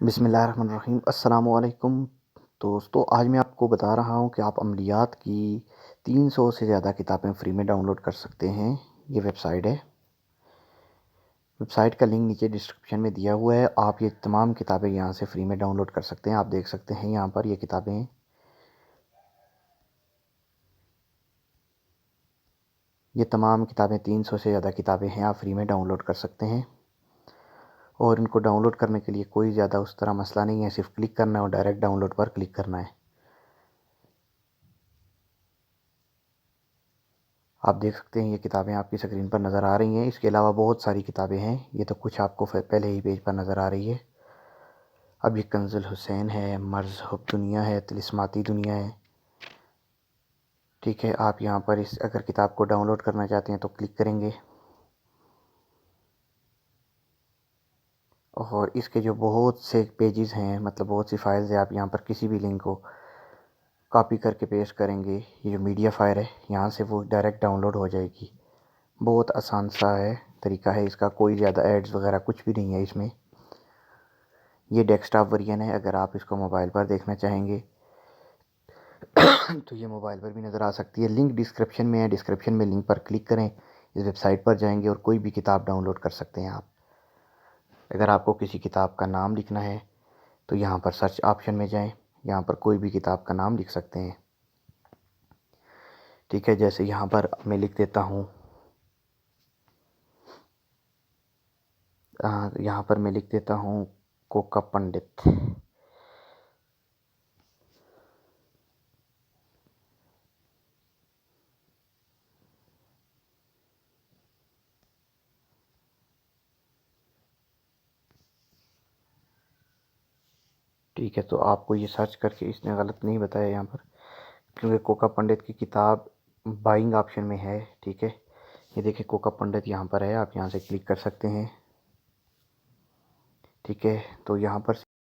बिस्मिल्लाहिर्रहमानिर्रहीम अस्सलामु अलैकुम दोस्तों। आज मैं आपको बता रहा हूँ कि आप अमलियात की 300 से ज़्यादा किताबें फ्री में डाउनलोड कर सकते हैं। ये वेबसाइट है। वेबसाइट का लिंक नीचे डिस्क्रिप्शन में दिया हुआ है। आप ये तमाम किताबें यहाँ से फ्री में डाउनलोड कर सकते हैं। आप देख सकते हैं यहाँ पर ये किताबें हैं। ये तमाम किताबें 300 से ज़्यादा किताबें हैं, आप फ्री में डाउनलोड कर सकते हैं। और इनको डाउनलोड करने के लिए कोई ज़्यादा उस तरह मसला नहीं है, सिर्फ क्लिक करना है और डायरेक्ट डाउनलोड पर क्लिक करना है। आप देख सकते हैं ये किताबें आपकी स्क्रीन पर नज़र आ रही हैं। इसके अलावा बहुत सारी किताबें हैं। ये तो कुछ आपको पहले ही पेज पर नज़र आ रही है। अब ये कंजुल हुसैन है, मज़हब दुनिया है, तिलिस्माती दुनिया है। ठीक है, आप यहाँ पर इस अगर किताब को डाउनलोड करना चाहते हैं तो क्लिक करेंगे और इसके जो बहुत से पेजेस हैं, मतलब बहुत सी फाइल्स हैं, आप यहाँ पर किसी भी लिंक को कॉपी करके पेस्ट करेंगे। ये जो मीडिया फाइल है यहाँ से वो डायरेक्ट डाउनलोड हो जाएगी। बहुत आसान सा है, तरीका है इसका। कोई ज़्यादा एड्स वगैरह कुछ भी नहीं है इसमें। ये डेस्कटॉप वर्जन है। अगर आप इसको मोबाइल पर देखना चाहेंगे तो ये मोबाइल पर भी नज़र आ सकती है। लिंक डिस्क्रिप्शन में है। डिस्क्रिप्शन में लिंक पर क्लिक करें, इस वेबसाइट पर जाएंगे और कोई भी किताब डाउनलोड कर सकते हैं आप। अगर आपको किसी किताब का नाम लिखना है तो यहाँ पर सर्च ऑप्शन में जाएं, यहाँ पर कोई भी किताब का नाम लिख सकते हैं। ठीक है, जैसे यहाँ पर मैं लिख देता हूँ, यहाँ पर मैं लिख देता हूँ कोका पंडित। ठीक है, तो आपको ये सर्च करके इसने गलत नहीं बताया यहाँ पर, क्योंकि कोका पंडित की किताब बाइंग ऑप्शन में है। ठीक है, ये देखिए कोका पंडित यहाँ पर है, आप यहाँ से क्लिक कर सकते हैं। ठीक है, तो यहाँ पर